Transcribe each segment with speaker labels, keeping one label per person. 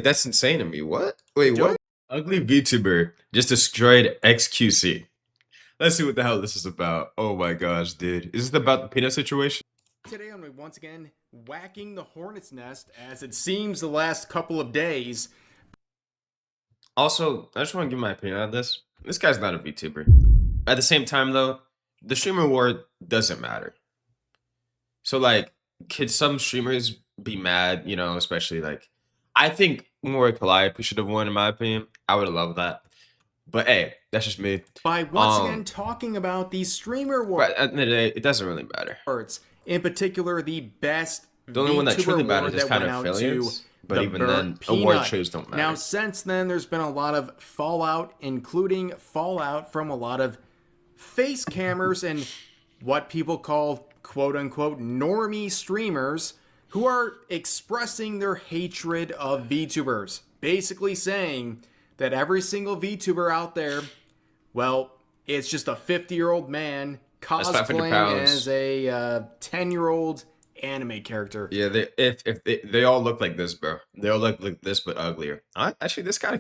Speaker 1: That's insane to me. What? Wait, what? Ugly VTuber just destroyed XQC. Let's see what the hell this is about. Oh my gosh, dude. Is this about the peanut situation?
Speaker 2: Today I'm once again whacking the hornet's nest, as it seems the last couple of days.
Speaker 1: Also, I just want to give my opinion on this. This guy's not a VTuber. At the same time, though, the streamer award doesn't matter. So, like, could some streamers be mad, you know, especially, like, I think more Calliope should have won, in my opinion. I would have loved that. But, hey, that's just me.
Speaker 2: By once again talking about the streamer awards.
Speaker 1: But at the end of the day, it doesn't really matter.
Speaker 2: In particular, the best
Speaker 1: The only one that truly matters is kind of affiliates. But even then, award shows don't matter.
Speaker 2: Now, since then, there's been a lot of fallout, including fallout from a lot of face cammers and what people call quote-unquote normie streamers who are expressing their hatred of VTubers. Basically saying that every single VTuber out there, well, it's just a 50-year-old man cosplaying as a 10-year-old anime character.
Speaker 1: Yeah, they all look like this, bro. They all look like this, but uglier. Actually, this guy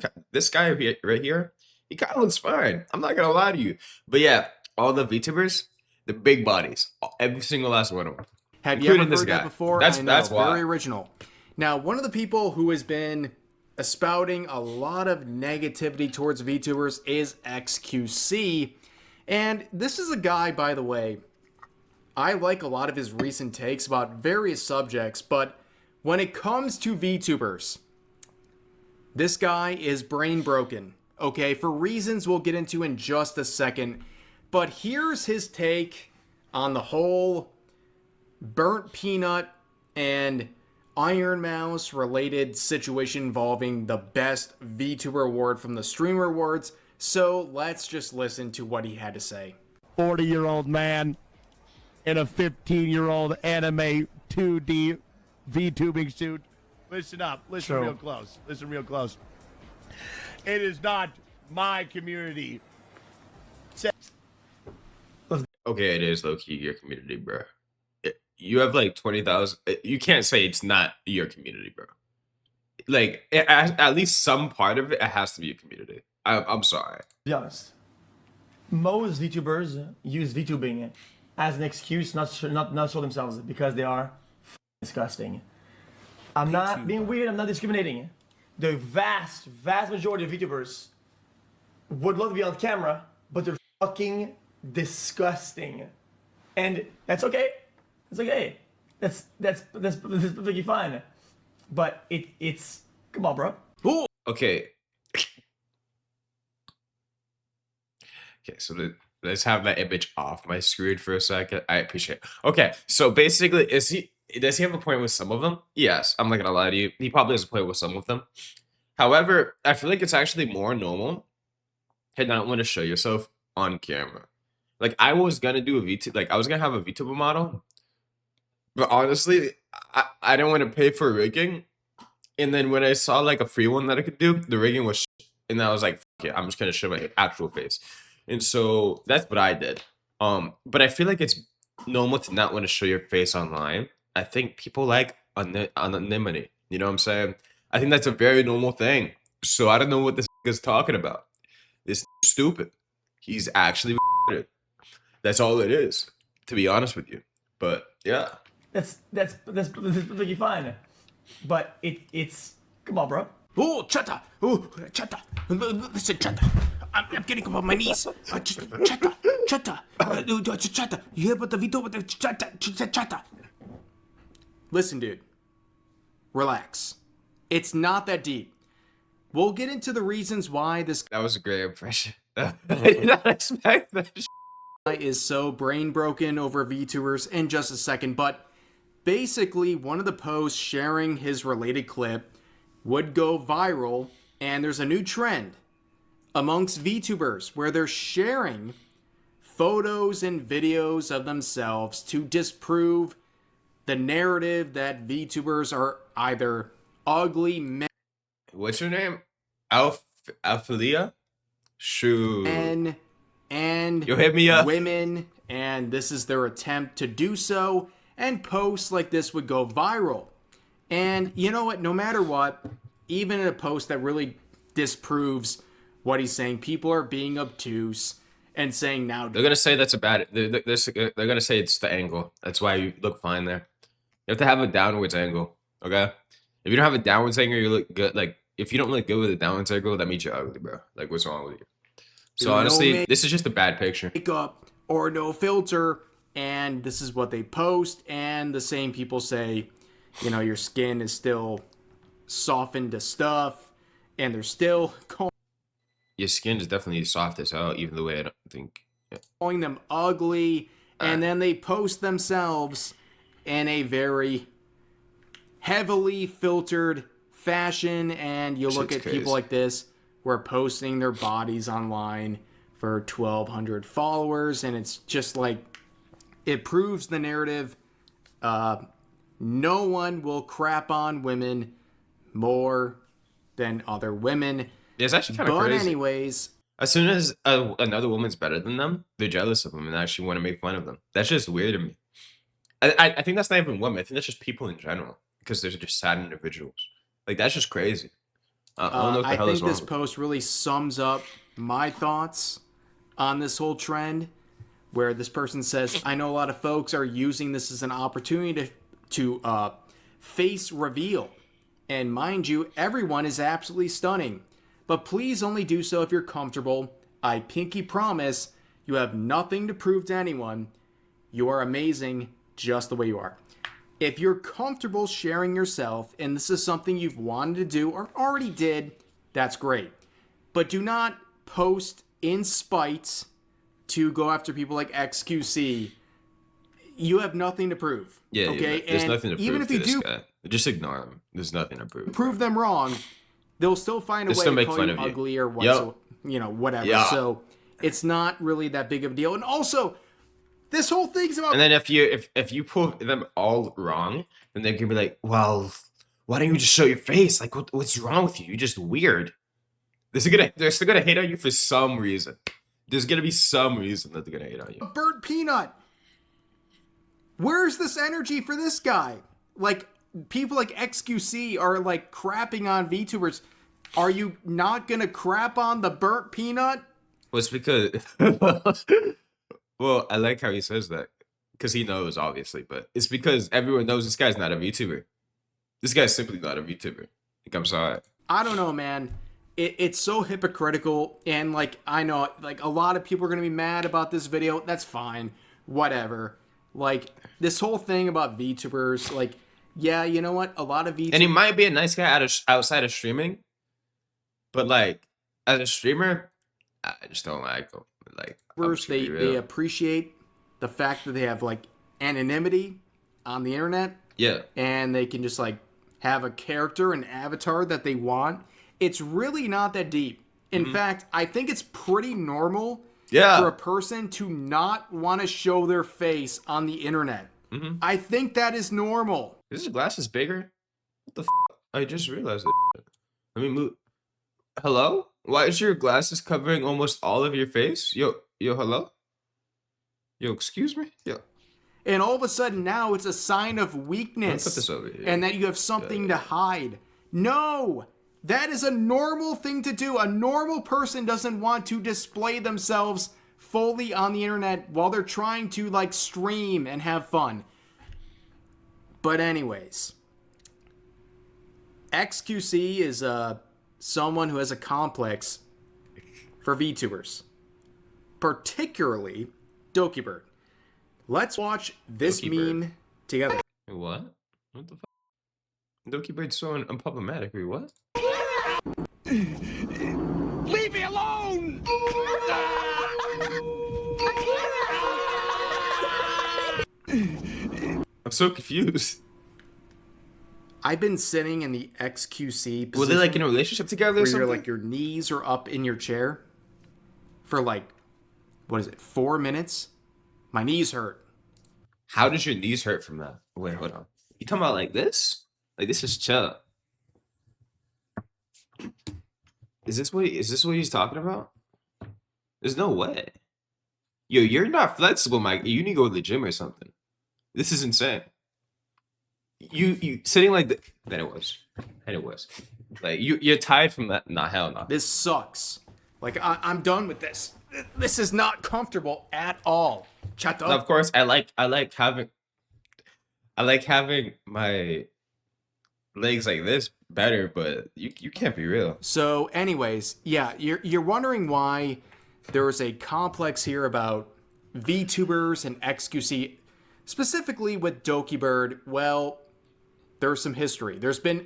Speaker 1: right here, he kind of looks fine. I'm not gonna lie to you, but yeah, all the VTubers, the big bodies, every single last one of them.
Speaker 2: Have you ever heard that before? That's why. Very original. Now, one of the people who has been espouting a lot of negativity towards VTubers is XQC, and this is a guy, by the way, I like a lot of his recent takes about various subjects, but when it comes to VTubers, this guy is brain broken, okay, for reasons we'll get into in just a second. But here's his take on the whole Burntpeanut and Iron Mouse related situation involving the best VTuber award from the Streamer Awards. So let's just listen to what he had to say.
Speaker 3: 40-year-old man in a 15-year-old anime 2D VTubing suit. Listen up. Listen real close. Listen real close. It is not my community.
Speaker 1: Okay, it is low-key your community, bro. You have like 20,000. You can't say it's not your community, bro. Like, at least some part of it has to be a community. I'm sorry.
Speaker 4: To be honest, most VTubers use VTubing as an excuse not show themselves because they are disgusting. I'm not being weird, I'm not discriminating. The vast majority of VTubers would love to be on camera, but they're fucking disgusting. And that's okay. It's okay. That's perfectly fine. But it's come on, bro.
Speaker 1: Ooh. Okay. Okay, so let's have that image off my screen for a second. I appreciate it. Okay, so basically, does he have a point with some of them? Yes, I'm not gonna lie to you. He probably has a point with some of them. However, I feel like it's actually more normal to not want to show yourself on camera. Like, I was gonna do a VTuber, like I was gonna have a VTuber model, but honestly, I didn't want to pay for rigging. And then when I saw like a free one that I could do, the rigging was and I was like, fuck it, I'm just gonna show my actual face. And so that's what I did. But I feel like it's normal to not want to show your face online. I think people like anonymity. You know what I'm saying? I think that's a very normal thing. So I don't know what this is talking about. This stupid. He's actually retarded. That's all it is, to be honest with you. But yeah.
Speaker 4: That's perfectly fine. But it's come on, bro.
Speaker 2: Oh, chatta! Oh, chatta! Listen, chatta! I'm getting up on my knees. Chatta! Chatta! Chatta! You hear about the VTuber? Chatta! Listen, dude. Relax. It's not that deep. We'll get into the reasons why this
Speaker 1: That was a great impression. I did not expect that
Speaker 2: guy is so brain broken over VTubers in just a second, but basically one of the posts sharing his related clip would go viral, and there's a new trend amongst VTubers where they're sharing photos and videos of themselves to disprove the narrative that VTubers are either ugly men.
Speaker 1: What's your name? Alphalia? Shoot.
Speaker 2: And
Speaker 1: you hit me up.
Speaker 2: Women, and this is their attempt to do so, and posts like this would go viral. And you know what? No matter what, even in a post that really disproves what he's saying. People are being obtuse and saying now
Speaker 1: they're gonna say that's a bad. They're gonna say it's the angle. That's why you look fine there. You have to have a downwards angle. Okay, if you don't have a downwards angle, you look good. Like if you don't look good with a downwards angle, that means you're ugly, bro. Like what's wrong with you? So honestly, this is just a bad picture.
Speaker 2: Makeup or no filter, and this is what they post. And the same people say, you know, your skin is still softened to stuff, and they're still
Speaker 1: your skin is definitely soft as hell, even the way I don't think.
Speaker 2: calling them ugly, and then they post themselves in a very heavily filtered fashion, and you look at people like this who are posting their bodies online for 1,200 followers, and it's just like, it proves the narrative, no one will crap on women more than other women.
Speaker 1: It's actually kind of crazy.
Speaker 2: But anyways,
Speaker 1: as soon as another woman's better than them, they're jealous of them and actually want to make fun of them. That's just weird to me. I think that's not even women. I think that's just people in general, because they're just sad individuals. Like, that's just crazy. I don't know what the hell is wrong.
Speaker 2: I think this post really sums up my thoughts on this whole trend, where this person says, I know a lot of folks are using this as an opportunity to face reveal. And mind you, everyone is absolutely stunning. But please only do so if you're comfortable. I pinky promise you have nothing to prove to anyone. You are amazing just the way you are. If you're comfortable sharing yourself, and this is something you've wanted to do or already did, that's great. But do not post in spite to go after people like XQC. You have nothing to prove.
Speaker 1: Yeah,
Speaker 2: okay?
Speaker 1: There's nothing to prove
Speaker 2: even if
Speaker 1: to
Speaker 2: you
Speaker 1: this
Speaker 2: do
Speaker 1: guy. Just ignore him. There's nothing to prove.
Speaker 2: Prove them wrong, they'll still find a way to call you ugly or whatever.
Speaker 1: Yep.
Speaker 2: So it's not really that big of a deal. And also, this whole thing's about.
Speaker 1: And then if you prove them all wrong, then they're gonna be like, well, why don't you just show your face? Like, what's wrong with you? You're just weird. They're still gonna hate on you for some reason. There's gonna be some reason that they're gonna hate on you.
Speaker 2: Burntpeanut. Where's this energy for this guy? Like, people like XQC are like crapping on VTubers. Are you not gonna crap on the Burntpeanut?
Speaker 1: Well, it's because well, I like how he says that, because he knows, obviously, but it's because everyone knows this guy's not a VTuber. This guy's simply not a VTuber. Like, I'm sorry.
Speaker 2: I don't know, man. It's so hypocritical, and like, I know, like, a lot of people are gonna be mad about this video. That's fine, whatever. Like, this whole thing about VTubers, like, yeah, you know what? A lot of VTubers,
Speaker 1: and he might be a nice guy outside of streaming, but like, as a streamer, I just don't like him. Like,
Speaker 2: they appreciate the fact that they have like anonymity on the internet.
Speaker 1: Yeah. And
Speaker 2: they can just like have a character, an avatar that they want. It's really not that deep. In fact, I think it's pretty normal for a person to not want to show their face on the internet. I think that is normal.
Speaker 1: Is your glasses bigger? What the f? I just realized it. Let me move. Hello? Why is your glasses covering almost all of your face? Yo, hello? Yo, excuse me? Yo.
Speaker 2: And all of a sudden now it's a sign of weakness.
Speaker 1: Put this over here.
Speaker 2: And that you have something to hide. No! That is a normal thing to do. A normal person doesn't want to display themselves fully on the internet while they're trying to like stream and have fun. But anyways, XQC is someone who has a complex for VTubers, particularly Dokibird. Let's watch this meme together.
Speaker 1: What? What the fuck? Dokibird's so unproblematic. Wait, what?
Speaker 3: Leave me alone!
Speaker 1: I'm so confused.
Speaker 2: I've been sitting in the XQC position.
Speaker 1: Were they like in a relationship together or something?
Speaker 2: Where your knees are up in your chair for like, what is it, 4 minutes? My knees hurt.
Speaker 1: How does your knees hurt from that? Wait, hold on. You talking about like this? Like, this is chill. Is this what he's talking about? There's no way. Yo, you're not flexible, Mike. You need to go to the gym or something. This is insane. You sitting like that. Then it was. Like you're tired from that. Nah, hell no.
Speaker 2: This sucks. Like I'm done with this. This is not comfortable at all. Shut up.
Speaker 1: Of course, I like having my legs like this better, but you can't be real.
Speaker 2: So, anyways, yeah, you're wondering why there's a complex here about Vtubers and XQC, specifically with Dokibird. Well, there's some history. There's been,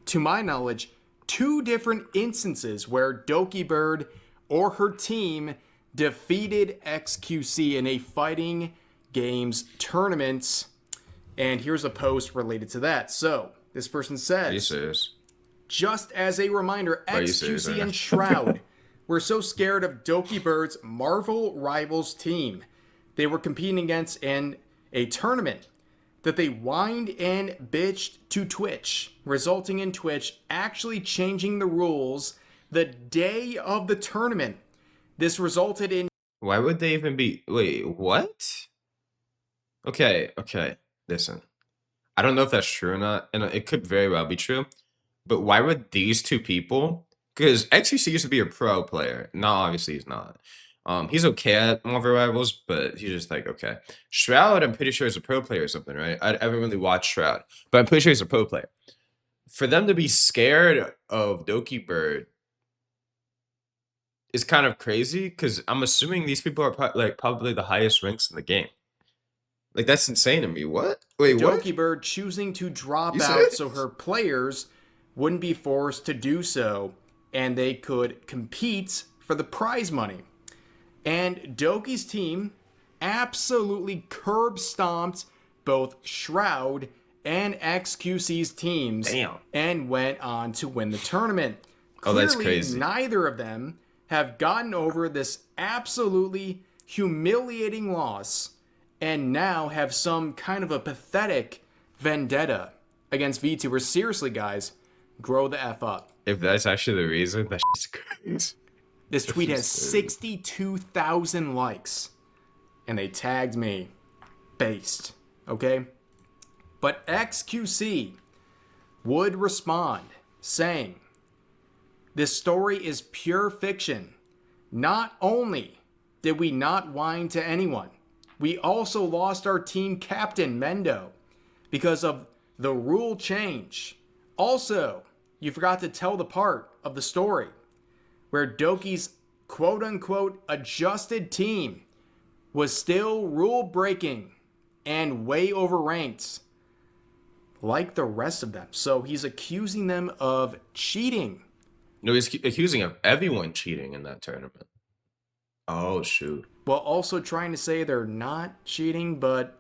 Speaker 2: to my knowledge, 2 different instances where Dokibird or her team defeated XQC in a fighting games tournament. And here's a post related to that. So, this person says,
Speaker 1: Are you serious?
Speaker 2: just as a reminder, XQC
Speaker 1: right
Speaker 2: and Shroud were so scared of Dokibird's Marvel Rivals team they were competing against in a tournament that they whined and bitched to Twitch, resulting in Twitch actually changing the rules the day of the tournament. This resulted in...
Speaker 1: Why would they even be... Wait, what? Okay. Listen. I don't know if that's true or not, and it could very well be true, but why would these 2 people... Because XQC used to be a pro player. No, obviously he's not. He's okay at Marvel Rivals, but he's just like, okay. Shroud, I'm pretty sure is a pro player or something, right? I haven't really watched Shroud, but I'm pretty sure he's a pro player. For them to be scared of Dokibird is kind of crazy, because I'm assuming these people are probably the highest ranks in the game. Like, that's insane to me. What? Wait, what?
Speaker 2: Dokibird choosing to drop out so her players wouldn't be forced to do so, and they could compete for the prize money. And Doki's team absolutely curb stomped both Shroud and XQC's teams.
Speaker 1: Damn.
Speaker 2: And went on to win the tournament.
Speaker 1: Oh, that's crazy.
Speaker 2: Neither of them have gotten over this absolutely humiliating loss and now have some kind of a pathetic vendetta against VTubers. Seriously, guys, grow the F up.
Speaker 1: If that's actually the reason, that's just crazy.
Speaker 2: This tweet has 62,000 likes, and they tagged me. Based, okay? But XQC would respond saying, this story is pure fiction. Not only did we not whine to anyone, we also lost our team captain, Mendo, because of the rule change. Also, you forgot to tell the part of the story where Doki's quote-unquote adjusted team was still rule-breaking and way overranked like the rest of them. So he's accusing them of cheating.
Speaker 1: No, he's accusing of everyone cheating in that tournament. Oh, shoot.
Speaker 2: While also trying to say they're not cheating, but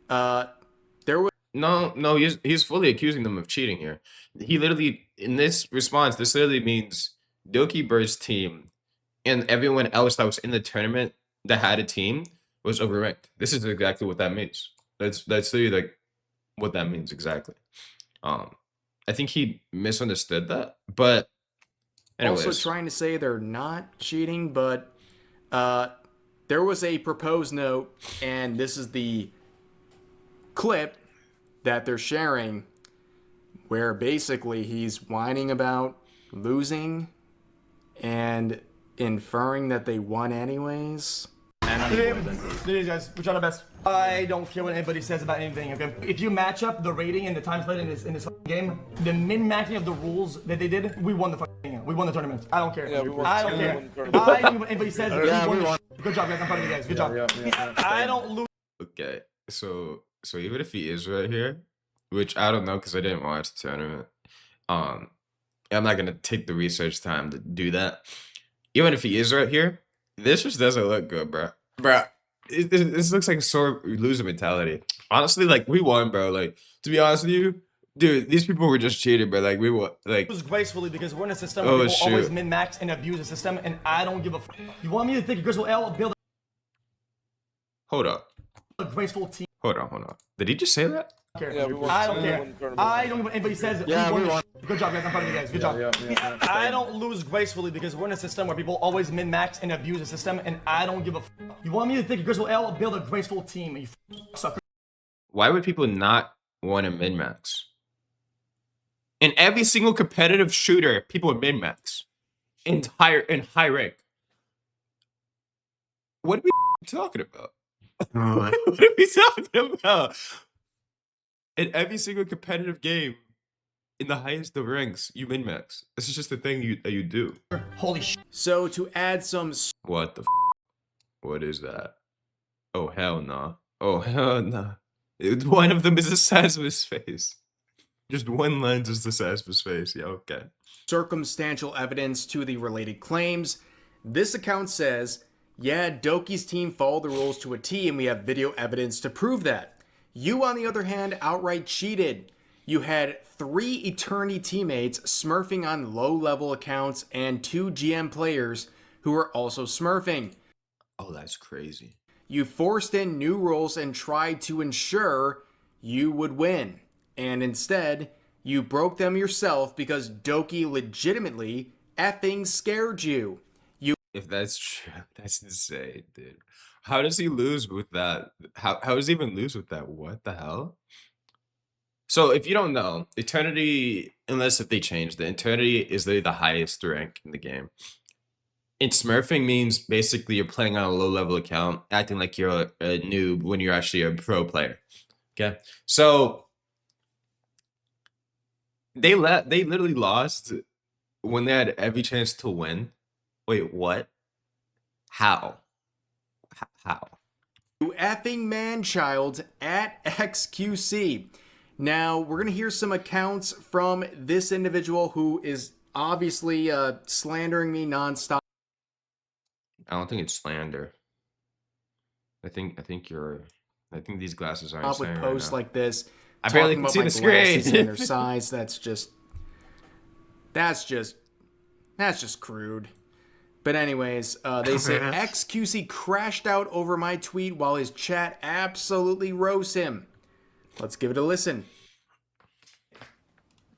Speaker 2: there was...
Speaker 1: No, he's fully accusing them of cheating here. He literally, in this response, this literally means Dokibird's team and everyone else that was in the tournament that had a team was overranked. This is exactly what that means. That's literally like what that means exactly. I think he misunderstood that, but anyways.
Speaker 2: Also trying to say they're not cheating, but there was a proposed note, and this is the clip that they're sharing where basically he's whining about losing and inferring that they won anyways.
Speaker 4: Ladies, guys, we try our best. I don't care what anybody says about anything, okay? If you match up the rating and the time split in this game, the min-maxing of the rules that they did, we won the game. We won the tournament. I don't care. Yeah, I don't care. I don't care what anybody says. We won. Good job, guys. I'm proud of you guys. Good job. I don't lose.
Speaker 1: Okay, so even if he is right here, which I don't know because I didn't watch the tournament, I'm not gonna take the research time to do that. Even if he is right here, this just doesn't look good, bro. This looks like a sore loser mentality. Honestly, like, we won, bro. Like, to be honest with you, dude, these people were just cheated, bro. Like, we won. Like,
Speaker 4: it was gracefully because we're in a system where people always min-max and abuse the system, and I don't give a f. You want me to think a graceful L, build
Speaker 1: hold up.
Speaker 4: A graceful team.
Speaker 1: Hold on. Did he just say that?
Speaker 4: Yeah, I don't care. I don't care what anybody says. Yeah, we won. Good job, guys. I'm proud of you guys. Good job. I don't lose gracefully because we're in a system where people always min-max and abuse the system, and I don't give a f. You want me to think a graceful L, build a graceful team, and you sucker.
Speaker 1: Why would people not want to min-max? In every single competitive shooter, people are min-max. In high rank. What are we talking about? What are we talking about? In every single competitive game, in the highest of ranks, you min-max. This is just the thing that you do.
Speaker 2: Holy shit. So to add some...
Speaker 1: What the What is that? Oh, hell no. Oh, hell no. One of them is the size of his face. Just one lens is the size of his face. Yeah, okay.
Speaker 2: Circumstantial evidence to the related claims. This account says, yeah, Doki's team followed the rules to a T and we have video evidence to prove that. You, on the other hand, outright cheated. You had 3 Eternity teammates smurfing on low-level accounts and 2 GM players who were also smurfing.
Speaker 1: Oh, that's crazy.
Speaker 2: You forced in new rules and tried to ensure you would win. And instead, you broke them yourself because Doki legitimately effing scared you.
Speaker 1: If that's true, that's insane, dude. How does he lose with that? How does he even lose with that? What the hell? So if you don't know, Eternity, unless if they changed it, Eternity is literally the highest rank in the game. And smurfing means basically you're playing on a low-level account, acting like you're a noob when you're actually a pro player. Okay? So they literally lost when they had every chance to win. Wait, what? How? How?
Speaker 2: You effing man-child at XQC. Now, we're going to hear some accounts from this individual who is obviously slandering me nonstop.
Speaker 1: I don't think it's slander. I think these glasses are insane
Speaker 2: With posts
Speaker 1: right
Speaker 2: like this.
Speaker 1: I barely can see the screen.
Speaker 2: And their size. That's just crude. But anyways, they say XQC crashed out over my tweet while his chat absolutely roasts him. Let's give it a listen.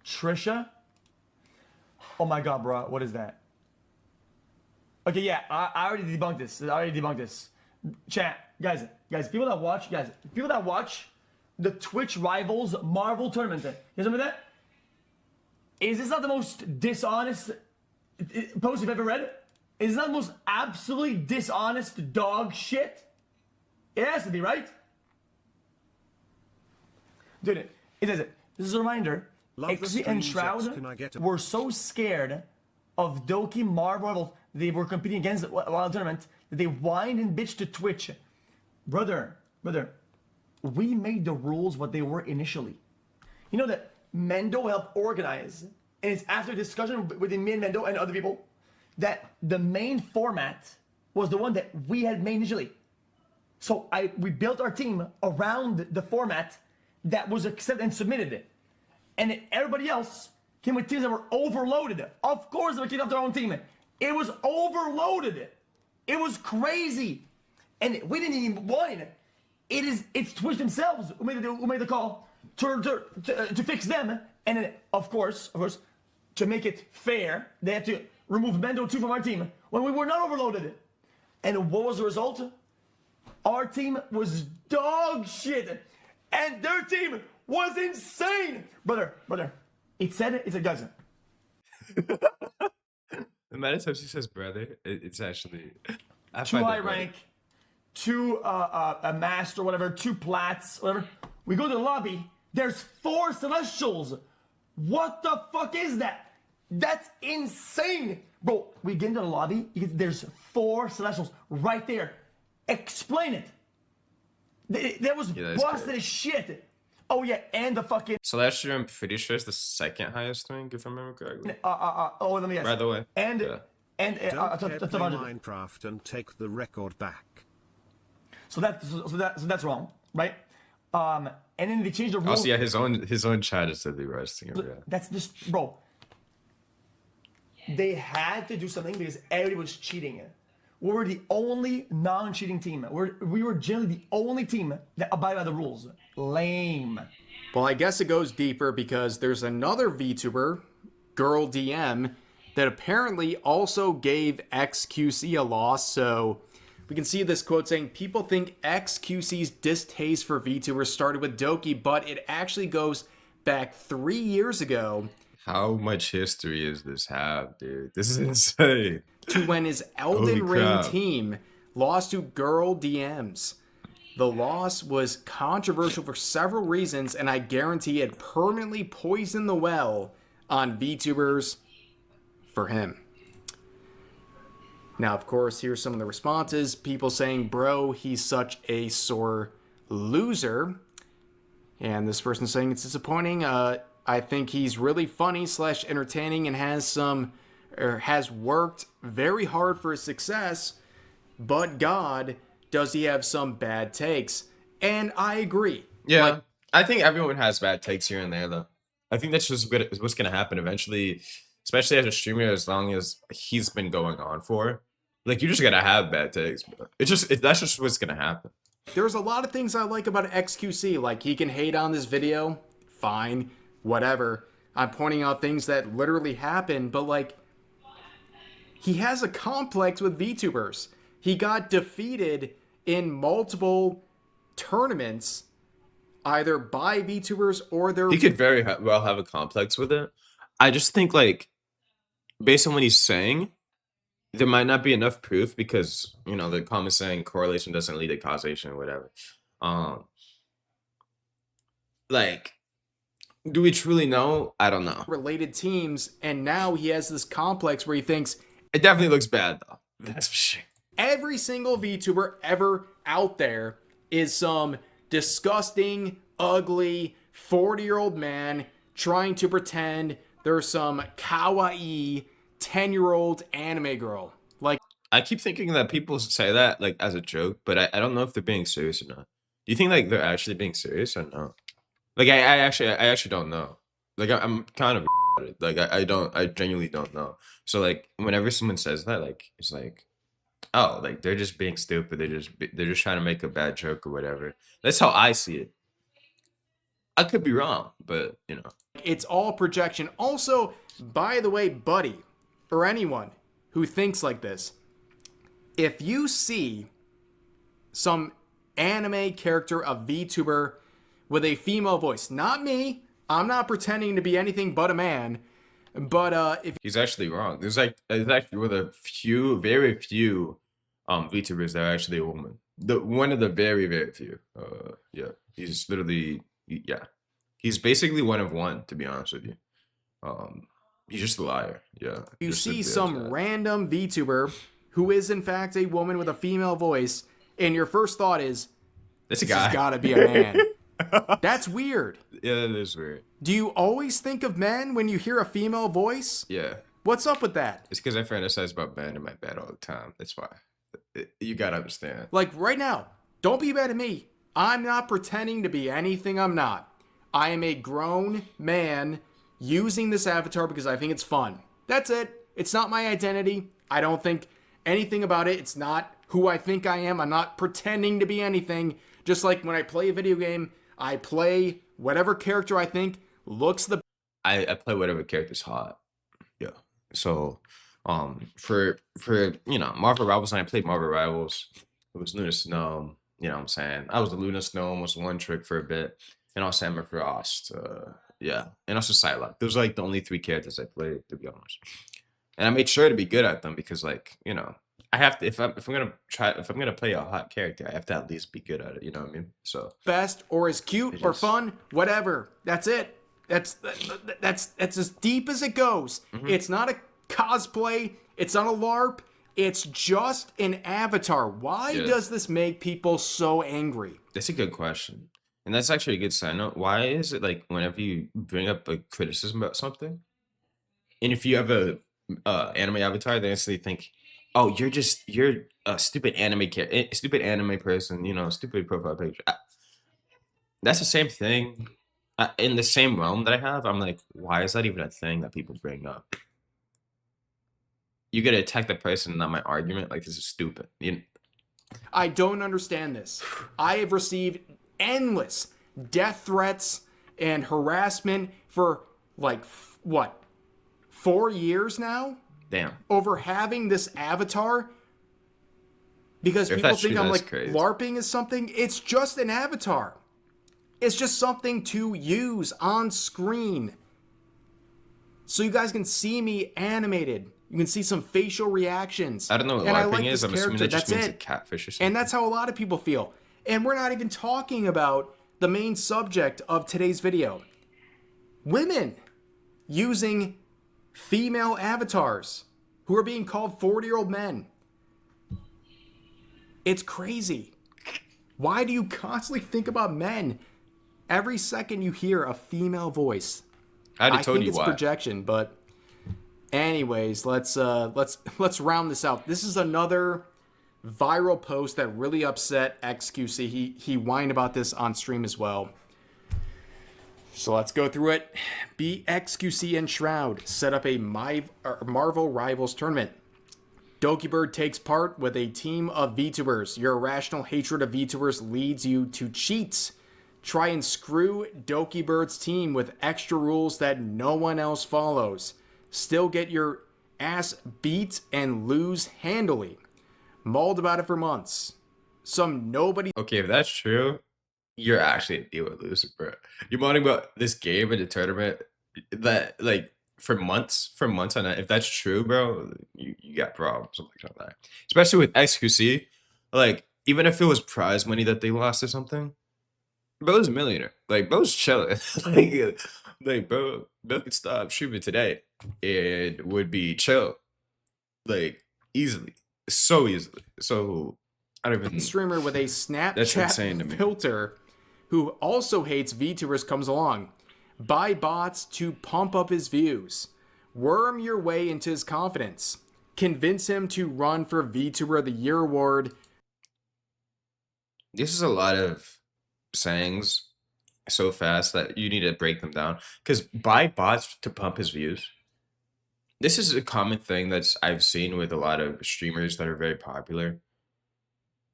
Speaker 4: Trisha? Oh my god, bro. What is that? Okay, yeah, I already debunked this. Chat, guys, people that watch the Twitch Rivals Marvel tournament. You guys remember that? Is this not the most dishonest post you've ever read? Is this not the most absolutely dishonest dog shit? It has to be, right? Dude, it says it. This is a reminder. XZ and Shroud were so scared of Doki Marvel. They were competing against the Wild Tournament that they whined and bitched to Twitch. Brother, we made the rules what they were initially. You know that Mendo helped organize, and it's after discussion within me and Mendo and other people, that the main format was the one that we had made initially. So we built our team around the format that was accepted and submitted it. And everybody else came with teams that were overloaded. Of course, they were kicked off their own team. It was overloaded. It was crazy. And we didn't even whine. It's Twitch themselves who made the call to fix them. And then, of course, to make it fair, they had to remove Mendo 2 from our team when we were not overloaded. And what was the result? Our team was dog shit. And their team was insane. Brother, it said, guys.
Speaker 1: The amount of times she says brother, it's actually...
Speaker 4: 2 high rank, 2 a master, whatever, 2 plats, whatever. We go to the lobby, there's 4 celestials. What the fuck is that? That's insane. Bro, we get into the lobby, there's 4 celestials right there. Explain it. That was busted as shit. Oh yeah, and the fucking...
Speaker 1: Celestial, I'm pretty sure is the 2nd highest rank, if I remember correctly.
Speaker 4: Let me guess.
Speaker 1: By the way.
Speaker 4: And...
Speaker 1: Yeah.
Speaker 5: Don't play Minecraft and take the record back.
Speaker 4: So that's wrong, right? And then they changed the rules.
Speaker 1: Also, yeah, his own chat is to be roasting him. Yeah.
Speaker 4: That's just, bro. They had to do something because everybody was cheating. We were the only non-cheating team. We were generally the only team that abide by the rules. Lame.
Speaker 2: Well, I guess it goes deeper because there's another VTuber, Girl DM, that apparently also gave XQC a loss. So we can see this quote saying, people think XQC's distaste for VTubers started with Doki, but it actually goes back 3 years ago
Speaker 1: How much history does this have, dude? This is insane.
Speaker 2: To when his Elden Ring team lost to Girl DMs. The loss was controversial for several reasons, and I guarantee it permanently poisoned the well on VTubers for him. Now, of course, here's some of the responses. People saying, bro, he's such a sore loser. And this person saying it's disappointing. I think he's really funny / entertaining and has worked very hard for his success. But God, does he have some bad takes? And I agree.
Speaker 1: Yeah,
Speaker 2: like,
Speaker 1: I think everyone has bad takes here and there, though. I think that's just what's going to happen eventually, especially as a streamer, as long as he's been going on for. Like, you're just going to have bad takes, bro. That's just what's going to happen.
Speaker 2: There's a lot of things I like about XQC. Like, he can hate on this video. Fine. Whatever. I'm pointing out things that literally happen, but, like, he has a complex with VTubers. He got defeated in multiple tournaments, either by VTubers or their...
Speaker 1: He could very well have a complex with it. I just think, like, based on what he's saying, there might not be enough proof because, you know, the comment saying correlation doesn't lead to causation or whatever. Like, do we truly know? I don't know.
Speaker 2: Related teams, and now he has this complex where he thinks...
Speaker 1: It definitely looks bad, though. That's for sure.
Speaker 2: Every single VTuber ever out there is some disgusting, ugly, 40-year-old man trying to pretend there's some kawaii 10-year-old anime girl. Like,
Speaker 1: I keep thinking that people say that like as a joke, but I don't know if they're being serious or not. Do you think like they're actually being serious or no? Like I actually don't know. Like I'm kind of like I genuinely don't know. So like whenever someone says that, like it's like, oh, like they're just being stupid. They're just trying to make a bad joke or whatever. That's how I see it. I could be wrong, but you know,
Speaker 2: it's all projection. Also, by the way, buddy, or anyone who thinks like this, if you see some anime character, a VTuber with a female voice, not me, I'm not pretending to be anything but a man, but if
Speaker 1: he's actually wrong. There's actually one of the very few VTubers that are actually a woman. One of the very, very few. Yeah, he's literally, yeah, he's basically one of one, to be honest with you. He's just a liar. Yeah.
Speaker 2: You see some random VTuber who is in fact a woman with a female voice, and your first thought is,
Speaker 1: "That's a guy.
Speaker 2: This has gotta be a man." That's weird.
Speaker 1: Yeah, that is weird.
Speaker 2: Do you always think of men when you hear a female voice?
Speaker 1: Yeah.
Speaker 2: What's up with that?
Speaker 1: It's because I fantasize about men in my bed all the time. That's why. You gotta understand.
Speaker 2: Like right now, don't be mad at me. I'm not pretending to be anything I'm not. I am a grown man using this avatar because I think it's fun. That's it. It's not my identity. I don't think anything about it. It's not who I think I am. I'm not pretending to be anything. Just like when I play a video game, I play whatever character I think looks the...
Speaker 1: I play whatever character's hot. Yeah. So, for you know, Marvel Rivals, and I played Marvel Rivals. It was Luna Snow. You know what I'm saying? I was the Luna Snow, almost one trick for a bit. And also Emma Frost. Yeah. And also Psylocke. Those are like the only 3 characters I played, to be honest. And I made sure to be good at them because, like, you know, I have to, if I'm gonna play a hot character, I have to at least be good at it. You know what I mean? So
Speaker 2: best or as cute or fun, whatever. That's it. That's as deep as it goes. Mm-hmm. It's not a cosplay. It's not a LARP. It's just an avatar. Why does this make people so angry?
Speaker 1: That's a good question. And that's actually a good sign note. Why is it like whenever you bring up a criticism about something, and if you have a anime avatar, they instantly think, oh, you're a stupid stupid anime person, you know, stupid profile picture. That's the same thing. In the same realm that I have, I'm like, why is that even a thing that people bring up? You gotta attack the person, not my argument. Like, this is stupid.
Speaker 2: I don't understand this. I have received endless death threats and harassment for like what, 4 years now?
Speaker 1: Damn.
Speaker 2: Over having this avatar because people think I'm like crazy. LARPing is something. It's just an avatar. It's just something to use on screen. so you guys can see me animated. You can see some facial reactions.
Speaker 1: I don't know what
Speaker 2: and I
Speaker 1: LARPing
Speaker 2: like
Speaker 1: is.
Speaker 2: this
Speaker 1: I'm assuming
Speaker 2: character.
Speaker 1: that just
Speaker 2: That's
Speaker 1: means a
Speaker 2: it.
Speaker 1: catfish or something.
Speaker 2: And that's how a lot of people feel. And we're not even talking about the main subject of today's video. Women using female avatars who are being called 40-year-old men. It's crazy. Why do you constantly think about men every second you hear a female voice?
Speaker 1: I think it's
Speaker 2: projection, but anyways, let's round this out. This is another viral post that really upset XQC. He whined about this on stream as well. So let's go through it. XQC and Shroud set up a Marvel Rivals tournament. Dokibird takes part with a team of Vtubers. Your irrational hatred of Vtubers leads you to cheat. Try and screw Dokibird's team with extra rules that no one else follows. Still get your ass beat and lose handily. Mauled about it for months. Some nobody...
Speaker 1: Okay, if that's true, you're actually a deal with loser, bro. You're moaning about this game in the tournament that, like, for months on that. If that's true, bro, you got problems like that. Especially with XQC, like, even if it was prize money that they lost or something, bro's a millionaire. Like, bro's chilling. like, bro could stop streaming today and would be chill. Like, easily. So easily. So, I don't even...
Speaker 2: streamer with a
Speaker 1: That's insane to
Speaker 2: Snapchat
Speaker 1: me.
Speaker 2: filter who also hates VTubers comes along. Buy bots to pump up his views. Worm your way into his confidence. Convince him to run for VTuber of the Year award.
Speaker 1: This is a lot of sayings so fast that you need to break them down. Because buy bots to pump his views. This is a common thing that's I've seen with a lot of streamers that are very popular.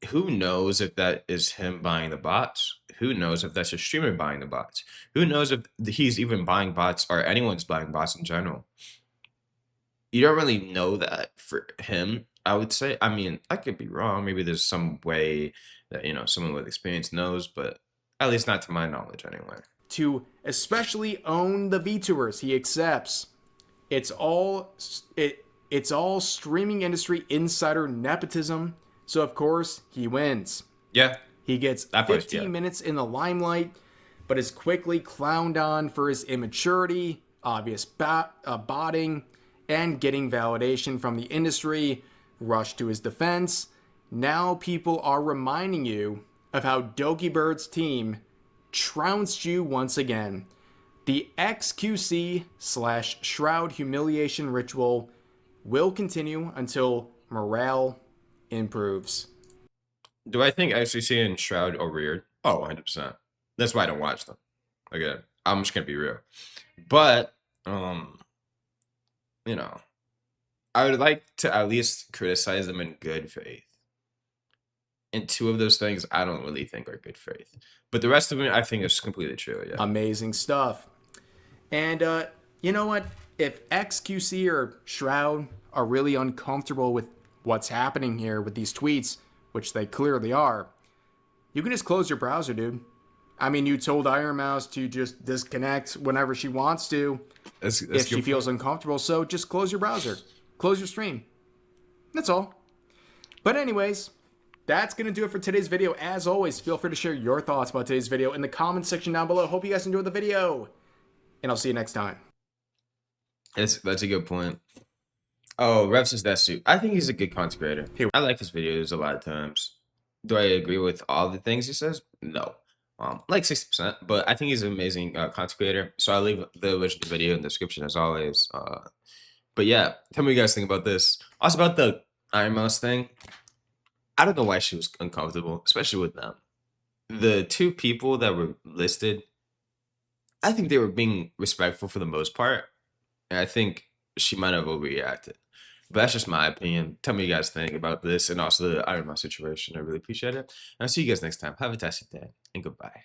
Speaker 1: Who knows if that is him buying the bots? Who knows if that's a streamer buying the bots? Who knows if he's even buying bots or anyone's buying bots in general? You don't really know that for him, I would say. I mean, I could be wrong. Maybe there's some way that, you know, someone with experience knows, but at least not to my knowledge anyway.
Speaker 2: To especially own the VTubers he accepts. It's all streaming industry insider nepotism. So, of course, he wins.
Speaker 1: Yeah.
Speaker 2: He gets 15 minutes in the limelight, but is quickly clowned on for his immaturity, obvious botting, and getting validation from the industry. Rush to his defense. Now people are reminding you of how Dokibird's team trounced you once again. The XQC/Shroud humiliation ritual will continue until morale improves.
Speaker 1: Do I think XQC and Shroud are weird? Oh, 100%. That's why I don't watch them. Again, I'm just gonna be real. But, you know, I would like to at least criticize them in good faith. And two of those things I don't really think are good faith. But the rest of them I think is completely true, yeah.
Speaker 2: Amazing stuff. And you know what? If XQC or Shroud are really uncomfortable with what's happening here with these tweets, which they clearly are, you can just close your browser, dude. I mean, you told Iron Mouse to just disconnect whenever she wants to if she feels uncomfortable. So just close your browser. Close your stream. That's all. But anyways, that's going to do it for today's video. As always, feel free to share your thoughts about today's video in the comments section down below. Hope you guys enjoyed the video. And I'll see you next time.
Speaker 1: That's a good point. Oh, Rev Says Desu. I think he's a good content creator. I like his videos a lot of times. Do I agree with all the things he says? No. Like 60%, but I think he's an amazing content creator. So I'll leave the original video in the description as always. But yeah, tell me what you guys think about this. Also about the Iron Mouse thing. I don't know why she was uncomfortable, especially with them. The two people that were listed, I think they were being respectful for the most part. And I think she might have overreacted. But that's just my opinion. Tell me what you guys think about this and also the Iron Mouse situation. I really appreciate it. And I'll see you guys next time. Have a fantastic day and goodbye.